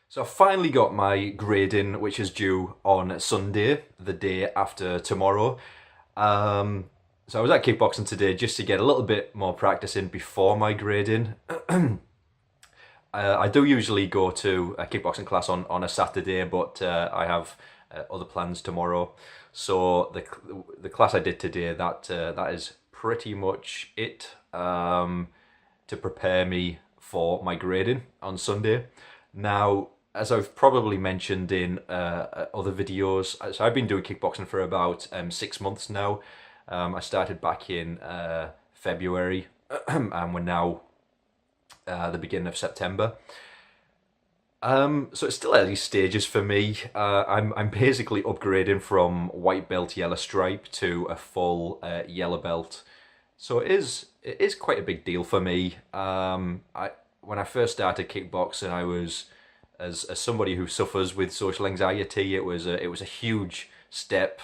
So I finally got my grading, which is due on Sunday, the day after tomorrow. Um, so I was at kickboxing today just to get a little bit more practice in before my grading. I do usually go to a kickboxing class on a Saturday, but I have other plans tomorrow. So the class I did today, that is pretty much it to prepare me for my grading on Sunday. Now, as I've probably mentioned in other videos, so I've been doing kickboxing for about 6 months now. I started back in February, and we're now the beginning of September. So it's still early stages for me. I'm basically upgrading from white belt yellow stripe to a full yellow belt. So it is quite a big deal for me. I When I first started kickboxing, I was as somebody who suffers with social anxiety. It was a huge step.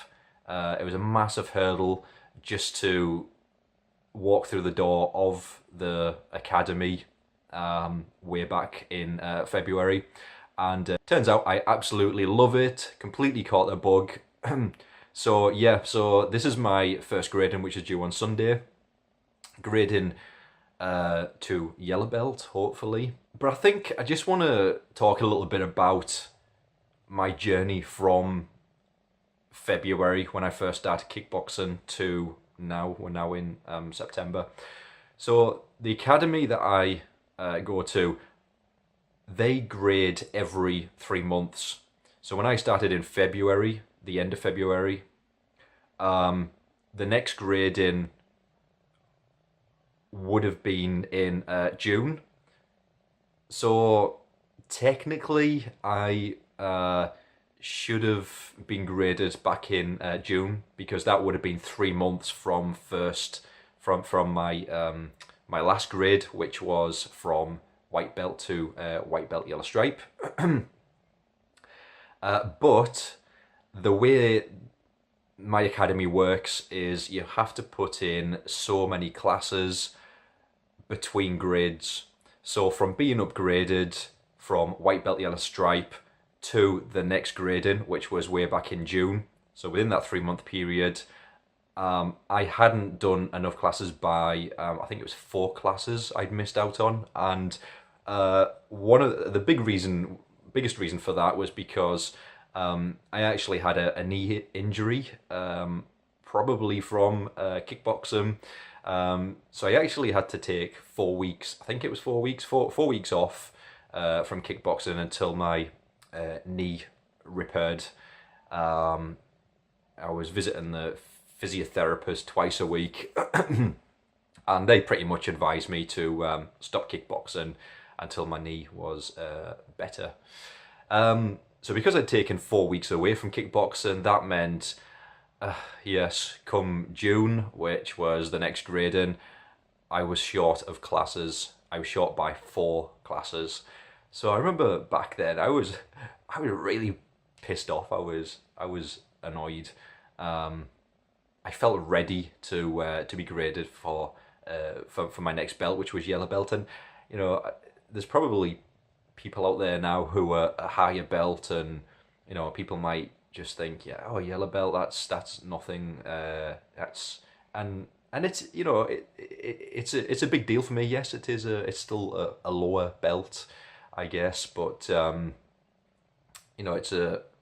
It was a massive hurdle just to walk through the door of the academy way back in February, and turns out I absolutely love it. Completely caught the bug. So yeah, so this is my first grading, which is due on Sunday. Grading to yellow belt, hopefully. But I think I just want to talk a little bit about my journey from February when I first started kickboxing to now. We're now in September. So the academy that I go to, they grade every 3 months. So when I started in February, the end of February, the next grading would have been in June. So technically, I should have been graded back in June, because that would have been 3 months from my last grade, which was from white belt to white belt yellow stripe. But the way my academy works is you have to put in so many classes between grades. So from being upgraded from white belt yellow stripe to the next grading, which was way back in June, so within that 3 month period, I hadn't done enough classes by I think it was 4 classes I'd missed out on. And one of the biggest reason for that was because I actually had a knee injury, probably from kickboxing. So I actually had to take 4 weeks. I think it was 4 weeks, 4 weeks off from kickboxing until my knee repaired. I was visiting the physiotherapist twice a week, and they pretty much advised me to stop kickboxing until my knee was better. So because I'd taken 4 weeks away from kickboxing, that meant, yes, come June, which was the next grading, I was short of classes. I was short by 4 classes. So I remember back then I was really pissed off. I was annoyed. I felt ready to be graded for my next belt, which was yellow belt. And there's probably people out there now who are a higher belt, and people might just think, yeah, oh, yellow belt, that's nothing. And it's it's a big deal for me. Yes, it is. It's still a lower belt, I guess, but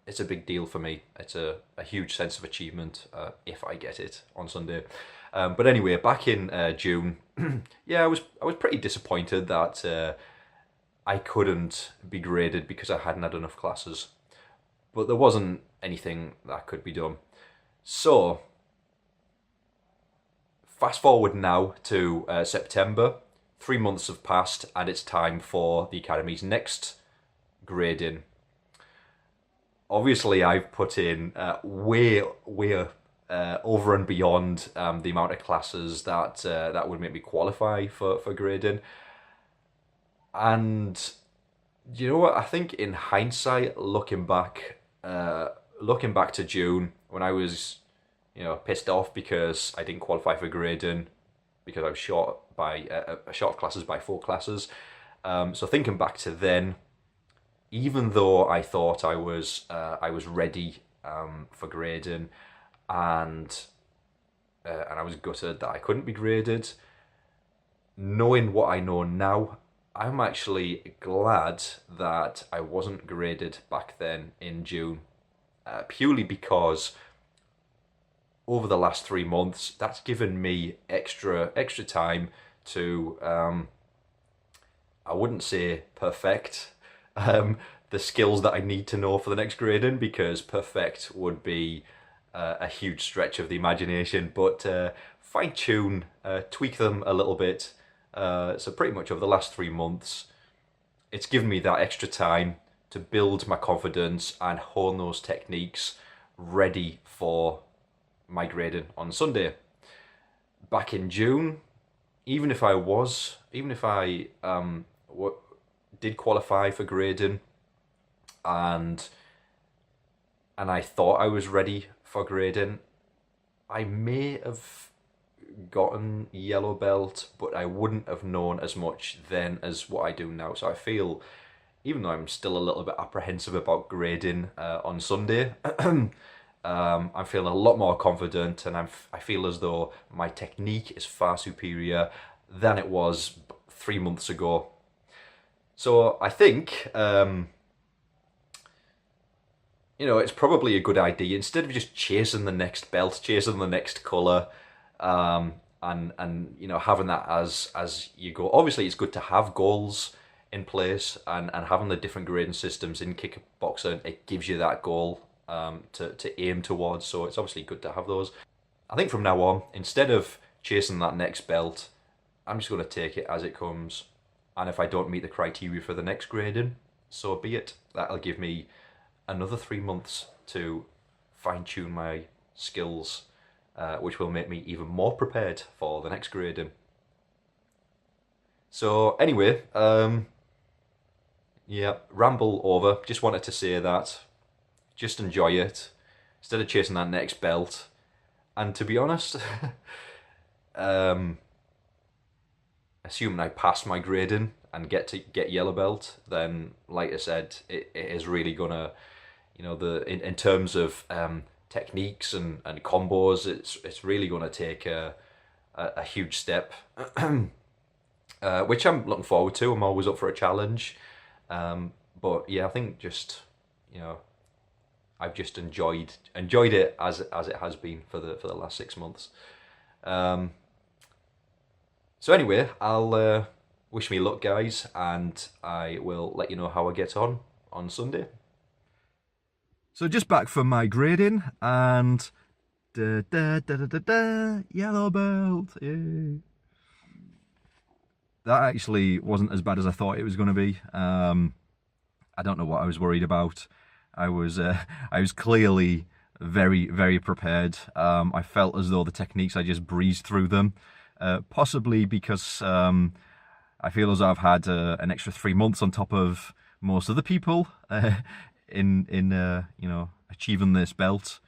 it's a big deal for me. It's a huge sense of achievement if I get it on Sunday. But anyway, back in June, yeah, I was pretty disappointed that I couldn't be graded because I hadn't had enough classes. But there wasn't anything that could be done. So fast forward now to September. 3 months have passed, and it's time for the academy's next grading. Obviously, I've put in way over and beyond the amount of classes that would make me qualify for grading. And you know what? I think in hindsight, looking back to June, when I was pissed off because I didn't qualify for grading because I was short by short of classes by 4 classes. So thinking back to then, even though I thought I was ready for grading, and I was gutted that I couldn't be graded. Knowing what I know now, I'm actually glad that I wasn't graded back then in June, purely because over the last 3 months, that's given me extra time to I wouldn't say perfect the skills that I need to know for the next grading, because perfect would be a huge stretch of the imagination, but fine tune, tweak them a little bit. So pretty much over the last 3 months, it's given me that extra time to build my confidence and hone those techniques ready for my grading on Sunday. Back in June, even if I did qualify for grading, and I thought I was ready for grading, I may have gotten yellow belt, but I wouldn't have known as much then as what I do now. So I feel, even though I'm still a little bit apprehensive about grading on Sunday, I'm feeling a lot more confident, and I feel as though my technique is far superior than it was 3 months ago. So I think, it's probably a good idea, instead of just chasing the next belt, chasing the next colour, and having that as you go. Obviously, it's good to have goals in place, and having the different grading systems in kickboxing, it gives you that goal to aim towards. So it's obviously good to have those. I think from now on, instead of chasing that next belt, I'm just going to take it as it comes. And if I don't meet the criteria for the next grading, so be it. That'll give me another 3 months to fine tune my skills, which will make me even more prepared for the next grading. So anyway, yeah, ramble over. Just wanted to say that. Just enjoy it instead of chasing that next belt. And to be honest, assuming I pass my grading and get yellow belt, then like I said, it is really gonna, in terms of techniques and combos, it's really gonna take a huge step, which I'm looking forward to. I'm always up for a challenge, but yeah, I think just I've just enjoyed it as it has been for the last 6 months. So anyway, I'll wish me luck, guys, and I will let you know how I get on Sunday. So just back from my grading, and yellow belt, yay. That actually wasn't as bad as I thought it was going to be. I don't know what I was worried about. I was clearly very, very prepared. I felt as though the techniques, I just breezed through them. Possibly because I feel as though I've had an extra 3 months on top of most other people in achieving this belt.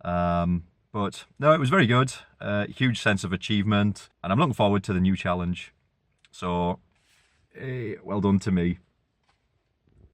But no, it was very good. Huge sense of achievement, and I'm looking forward to the new challenge. So, well done to me.